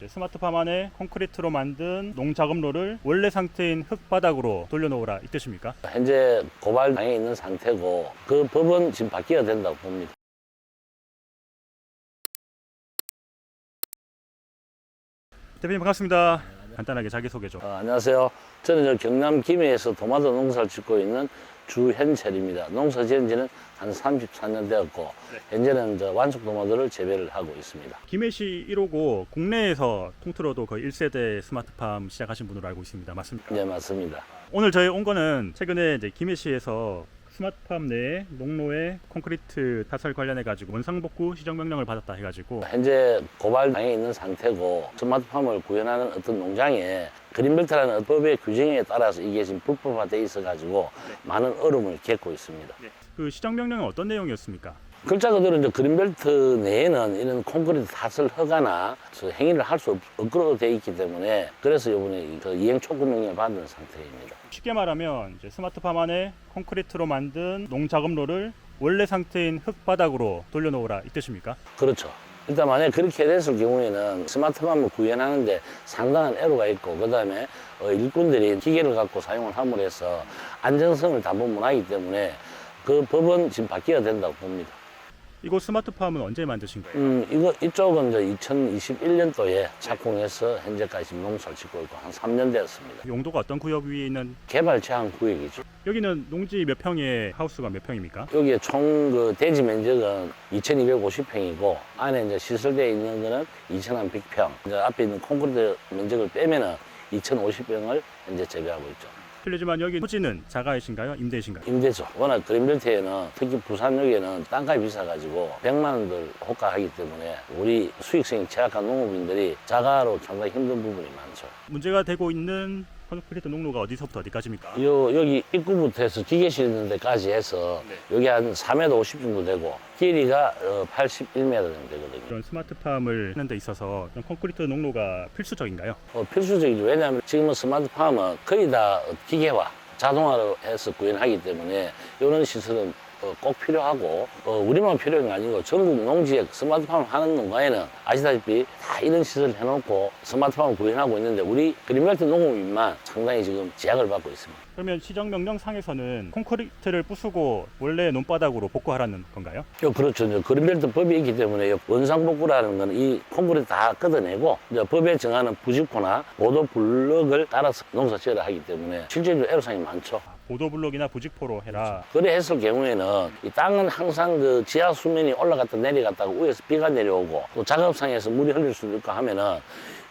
스마트팜 안에 콘크리트로 만든 농작업로를 원래 상태인 흙바닥으로 돌려놓으라 이 뜻입니까? 현재 고발당해 있는 상태고 그 법은 지금 바뀌어야 된다고 봅니다. 대표님 반갑습니다. 간단하게 자기소개 좀. 안녕하세요. 저는 경남 김해에서 도마도 농사를 짓고 있는 주현철입니다. 농사 지은 지는 한 34년 되었고 현재는 완숙 도마도를 재배를 하고 있습니다. 김해시 1호고 국내에서 통틀어도 거의 1세대 스마트팜 시작하신 분으로 알고 있습니다. 맞습니까? 네, 맞습니다. 오늘 저희 온 거는 최근에 이제 김해시에서 스마트팜 내에 농로에 콘크리트 타설 관련해 가지고 원상복구 시정명령을 받았다 해가지고 현재 고발당해 있는 상태고 스마트팜을 구현하는 어떤 농장에 그린벨트라는 법의 규정에 따라서 이게 지금 불법화되어 있어 가지고 많은 어려움을 겪고 있습니다. 그 시정명령은 어떤 내용이었습니까? 글자 그대로 이제 그린벨트 내에는 이런 콘크리트 타설 허가나 행위를 할 수 없도록 되어 있기 때문에 그래서 이번에 그 이행 촉구 명령을 받은 상태입니다. 쉽게 말하면 이제 스마트팜 안에 콘크리트로 만든 농작업로를 원래 상태인 흙바닥으로 돌려놓으라 이 뜻입니까? 그렇죠. 일단 만약에 그렇게 됐을 경우에는 스마트팜을 구현하는데 상당한 애로가 있고 그 다음에 일꾼들이 기계를 갖고 사용을 함으로 해서 안정성을 담보 못하기 때문에 그 법은 지금 바뀌어야 된다고 봅니다. 이곳 스마트팜은 언제 만드신 거예요? 이쪽은 이제 2021년도에 착공해서 현재까지 농사를 짓고 있고 한 3년 되었습니다. 용도가 어떤 구역 위에 있는? 개발 제한 구역이죠. 여기는 농지 몇 평에 하우스가 몇 평입니까? 여기에 총 그 대지 면적은 2,250평이고 안에 이제 시설되어 있는 거는 2,100평. 이제 앞에 있는 콘크리트 면적을 빼면은 2,050평을 현재 재배하고 있죠. 실례지만 여기 토지는 자가이신가요? 임대이신가요? 임대죠. 워낙 그린벨트에는 특히 부산역에는 땅값이 비싸가지고 100만 원들 호가하기 때문에 우리 수익성이 취약한 농업인들이 자가로 상당히 힘든 부분이 많죠. 문제가 되고 있는 콘크리트 농로가 어디서부터 어디까지입니까? 여기 입구부터 해서 기계실 있는 데까지 해서 여기 한 4m 50 정도 되고 길이가 81m 정도 되거든요. 이런 스마트팜을 하는 데 있어서 이런 콘크리트 농로가 필수적인가요? 필수적이죠. 왜냐하면 지금은 스마트팜은 거의 다 기계화, 자동화로 해서 구현하기 때문에 이런 시설은 꼭 필요하고 우리만 필요한 게 아니고 전국 농지에 스마트팜 하는 농가에는 아시다시피 다 이런 시설을 해놓고 스마트팜을 구현하고 있는데 우리 그린벨트 농업인만 상당히 지금 제약을 받고 있습니다. 그러면 시정명령상에서는 콘크리트를 부수고 원래 논바닥으로 복구하라는 건가요? 그렇죠. 이제 그린벨트 법이 있기 때문에 원상복구라는 건 이 콘크리트 다 걷어내고 이제 법에 정하는 부직포나 보도 블럭을 따라서 농사 지어야 하기 때문에 실제로 애로사항이 많죠. 보도블록이나 부직포로 해라. 그래 했을 경우에는 이 땅은 항상 그 지하 수면이 올라갔다 내려갔다가 위에서 비가 내려오고 또 작업상에서 물이 흘릴 수도 있고 하면은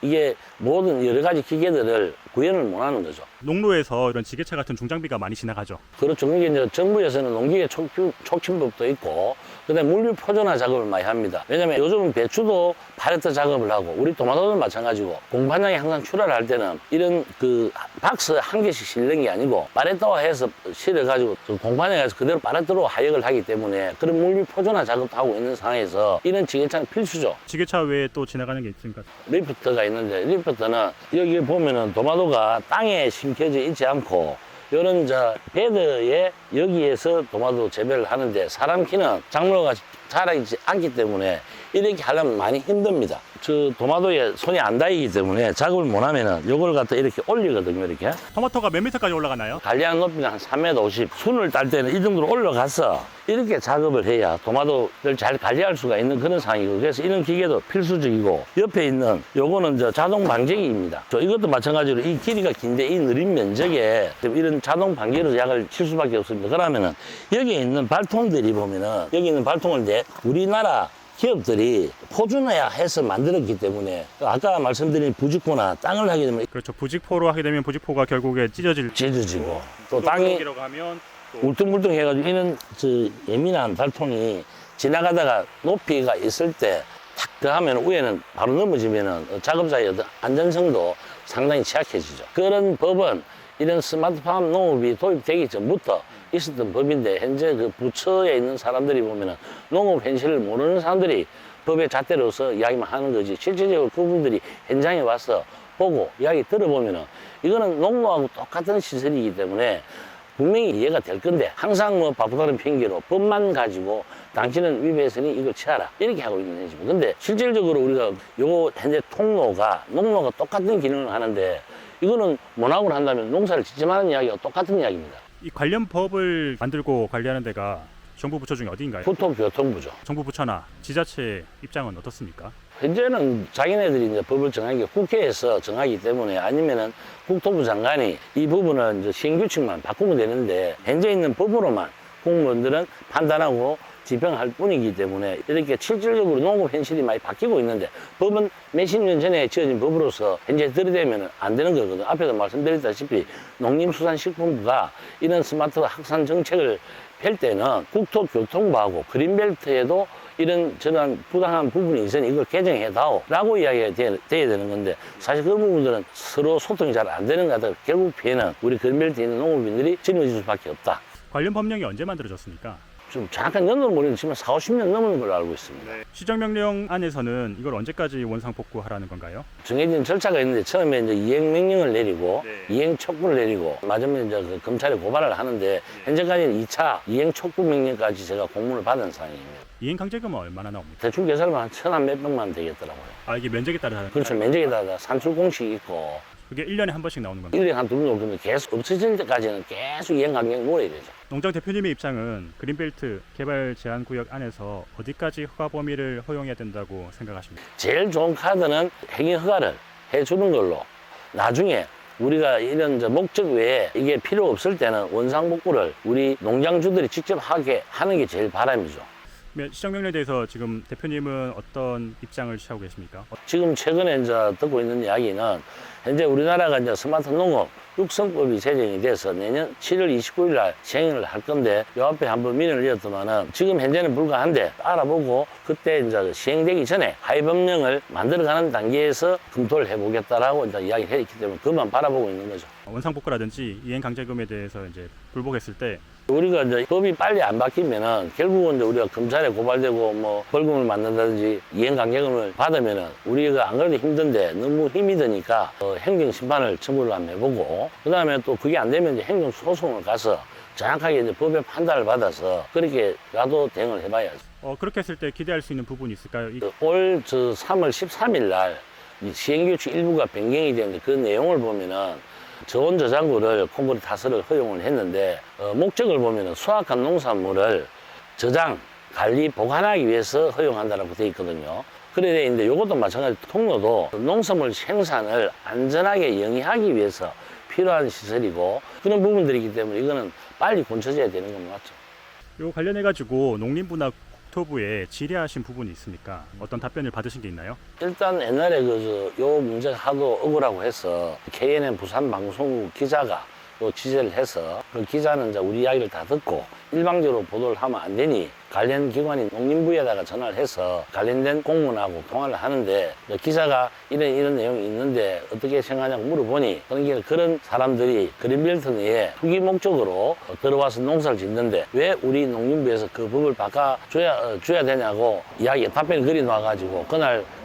이게 모든 여러 가지 기계들을 구현을 못 하는 거죠. 농로에서 이런 지게차 같은 중장비가 많이 지나가죠. 그렇죠. 그게 이제 정부에서는 농기계 촉진법도 있고, 그 다음에 물류 표준화 작업을 많이 합니다. 왜냐면 요즘은 배추도 팔레트 작업을 하고, 우리 토마토도 마찬가지고, 공판장에 항상 출하를 할 때는 이런 그 박스 한 개씩 실는 게 아니고, 팔레트화 해서 실어가지고, 공판장에 가서 그대로 팔레트로 하역을 하기 때문에, 그런 물류 표준화 작업도 하고 있는 상황에서, 이런 지게차는 필수죠. 지게차 외에 또 지나가는 게 있습니까? 리프트가 있는데, 리프트는 여기 보면은 토마토가 땅에 심겨져 있지 않고, 이런 베드에 여기에서 토마토 재배를 하는데 사람 키는 작물가 자라지 않기 때문에 이렇게 하려면 많이 힘듭니다. 토마토에 손이 안 닿이기 때문에 작업을 못 하면은 이걸 갖다 이렇게 올리거든요, 이렇게. 토마토가 몇 미터까지 올라가나요? 관리하는 높이는 한 3m 50. 순을 딸 때는 이 정도로 올라가서 이렇게 작업을 해야 토마토를 잘 관리할 수가 있는 그런 상황이고 그래서 이런 기계도 필수적이고 옆에 있는 요거는 자동 방제기입니다. 이것도 마찬가지로 이 길이가 긴데 이 느린 면적에 이런 자동 방제기로 약을 칠 수밖에 없습니다. 그러면은 여기에 있는 발통들이 보면은 여기 있는 발통을 우리나라 기업들이 표준화해서 만들었기 때문에 아까 말씀드린 부직포나 땅을 하게 되면 그렇죠. 부직포로 하게 되면 부직포가 결국에 찢어지고 또 땅이 하면 울퉁불퉁 해가지고 이런 예민한 발통이 지나가다가 높이가 있을 때 탁 하면 위에는 바로 넘어지면은 작업자의 안전성도 상당히 취약해지죠. 그런 법은 이런 스마트팜 농업이 도입되기 전부터 있었던 법인데 현재 그 부처에 있는 사람들이 보면은 농업 현실을 모르는 사람들이 법의 잣대로서 이야기만 하는 거지 실질적으로 그분들이 현장에 와서 보고 이야기 들어보면은 이거는 농로하고 똑같은 시설이기 때문에 분명히 이해가 될 건데 항상 뭐 바쁘다는 핑계로 법만 가지고 당신은 위배했으니 이걸 취하라 이렇게 하고 있는 거죠. 근데 실질적으로 우리가 요거 현재 통로가 농로가 똑같은 기능을 하는데 이거는 모락을 한다면 농사를 짓지 말라는 이야기와 똑같은 이야기입니다. 이 관련 법을 만들고 관리하는 데가 정부 부처 중에 어디인가요? 국토교통부죠. 정부 부처나 지자체 입장은 어떻습니까? 현재는 자기네들이 이제 법을 정하는 게 국회에서 정하기 때문에 아니면은 국토부 장관이 이 부분은 이제 시행규칙만 바꾸면 되는데 현재 있는 법으로만 공무원들은 판단하고 집행할 뿐이기 때문에 이렇게 실질적으로 농업 현실이 많이 바뀌고 있는데 법은 몇십 년 전에 지어진 법으로서 현재 들이대면 안 되는 거거든요. 앞에서 말씀드렸다시피 농림수산식품부가 이런 스마트 확산 정책을 펼 때는 국토교통부하고 그린벨트에도 이런 저런 부당한 부분이 있으니 이걸 개정해다오 라고 이야기가 돼야 되는 건데 사실 그 부분들은 서로 소통이 잘 안 되는 것 같아요. 결국 피해는 우리 그린벨트에 있는 농업인들이 짊어질 수밖에 없다. 관련 법령이 언제 만들어졌습니까? 좀 정확한 연도는 모르겠지만 4, 50년 넘는 걸로 알고 있습니다. 시정명령 안에서는 이걸 언제까지 원상복구하라는 건가요? 정해진 절차가 있는데 처음에 이제 이행명령을 내리고 네. 이행촉구를 내리고 맞으면 이제 그 검찰에 고발을 하는데 현재까지는 2차 이행촉구 명령까지 제가 공문을 받은 상황입니다. 이행강제금은 얼마나 나옵니까? 대충 계산하면 한 1,000한 몇백만 되겠더라고요. 아, 이게 면적에 따라 다른 그렇죠. 면적에 따라 산출공식이 있고 그게 1년에 한 번씩 나오는 건가요? 1년에 한 2번 정도 계속 없어질 때까지는 계속 이행강경 물어야 되죠. 농장 대표님의 입장은 그린벨트 개발 제한 구역 안에서 어디까지 허가 범위를 허용해야 된다고 생각하십니까? 제일 좋은 카드는 행위 허가를 해주는 걸로 나중에 우리가 이런 이제 목적 외에 이게 필요 없을 때는 원상복구를 우리 농장주들이 직접 하게 하는 게 제일 바람이죠. 시정명령에 대해서 지금 대표님은 어떤 입장을 취하고 계십니까? 지금 최근에 이제 듣고 있는 이야기는 현재 우리나라가 이제 스마트 농업 육성법이 제정이 돼서 내년 7월 29일 날 시행을 할 건데 요 앞에 한번 민원을 드렸더만은 지금 현재는 불가한데 알아보고 그때 이제 시행되기 전에 하위 법령을 만들어가는 단계에서 검토를 해보겠다라고 이제 이야기를 했기 때문에 그것만 바라보고 있는 거죠. 원상복구라든지 이행강제금에 대해서 이제 불복했을 때 우리가 이제 법이 빨리 안 바뀌면은 결국은 이제 우리가 검찰에 고발되고 뭐 벌금을 맞는다든지 이행강제금을 받으면은 우리가 안 그래도 힘든데 너무 힘이 드니까 행정심판을 청구를 한번 해보고 그 다음에 또 그게 안 되면 이제 행정소송을 가서 정확하게 이제 법의 판단을 받아서 그렇게라도 대응을 해봐야죠. 그렇게 했을 때 기대할 수 있는 부분이 있을까요? 올 3월 13일 날 시행규칙 일부가 변경이 되는데 그 내용을 보면은 저온 저장고를 콘크리트 타설을 허용을 했는데 목적을 보면은 수확한 농산물을 저장, 관리, 보관하기 위해서 허용한다라고 되어 있거든요. 그래 되어 있는데 이것도 마찬가지 통로도 농산물 생산을 안전하게 영위하기 위해서 필요한 시설이고 그런 부분들이기 때문에 이거는 빨리 고쳐져야 되는 건 맞죠. 요 관련해 가지고 농림부나 국토부에 질의하신 부분이 있습니까? 어떤 답변을 받으신 게 있나요? 일단 옛날에 요 문제가 하도 억울하고 해서 KNN 부산방송국 기자가 또 취재를 해서 그 기자는 이제 우리 이야기를 다 듣고 일방적으로 보도를 하면 안 되니 관련 기관인 농림부에다가 전화를 해서 관련된 공무원하고 통화를 하는데 기자가 이런 내용이 있는데 어떻게 생각하냐고 물어보니 그런 사람들이 그린벨트 내에 투기 목적으로 들어와서 농사를 짓는데 왜 우리 농림부에서 그 법을 바꿔줘야 되냐고 답변이 그리 나와가지고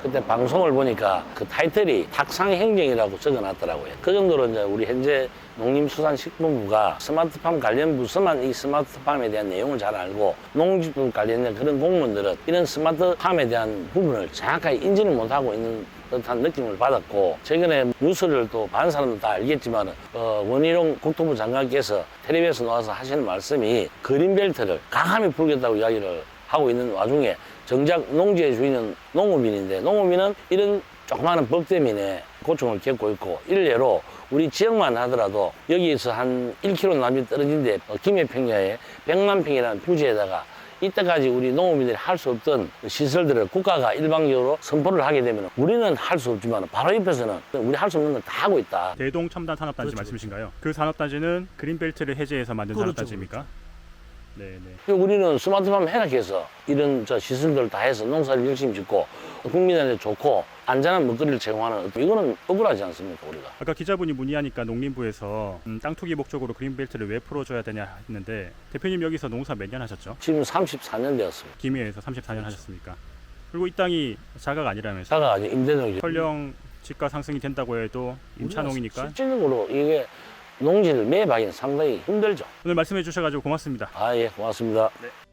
그때 방송을 보니까 그 타이틀이 탁상행정이라고 적어놨더라고요. 그 정도로 이제 우리 현재 농림수산식품부가 스마트팜 관련 부서만 이 스마트팜에 대한 내용을 잘 알고 농지법 관련된 그런 공무원들은 이런 스마트팜에 대한 부분을 정확하게 인지를 못하고 있는 듯한 느낌을 받았고 최근에 뉴스를 또 많은 사람들 다 알겠지만 원희룡 국토부 장관께서 텔레비에서 나와서 하시는 말씀이 그린벨트를 강함히 풀겠다고 이야기를 하고 있는 와중에 정작 농지의 주인은 농업인인데 농업인은 이런 조그마한 법 때문에 고충을 겪고 있고 일례로 우리 지역만 하더라도 여기에서 한 1km 남짓 떨어진데 김해평야에 100만 평이라는 부지에다가 이때까지 우리 농업인들이 할 수 없던 시설들을 국가가 일방적으로 선포를 하게 되면 우리는 할 수 없지만 바로 옆에서는 우리 할 수 없는 걸 다 하고 있다. 대동 첨단 산업단지 그렇죠. 말씀이신가요? 그 산업단지는 그린벨트를 해제해서 만든 그렇죠. 산업단지입니까? 네네. 우리는 스마트팜 해락해서 이런 시설들을 다 해서 농사를 열심히 짓고 국민한테 좋고 안전한 먹거리를 제공하는 이거는 억울하지 않습니까 우리가? 아까 기자분이 문의하니까 농림부에서 땅 투기 목적으로 그린벨트를 왜 풀어줘야 되냐 했는데 대표님 여기서 농사 몇 년 하셨죠? 지금 34년 되었습니다. 김해에서 34년 하셨습니까? 그리고 이 땅이 자가가 아니라면서 자가 아니 임대동이죠. 설령 집가 상승이 된다고 해도 임차농이니까 실질적으로 이게 농지를 매입하기는 상당히 힘들죠. 오늘 말씀해 주셔가지고 고맙습니다. 아, 예, 고맙습니다. 네.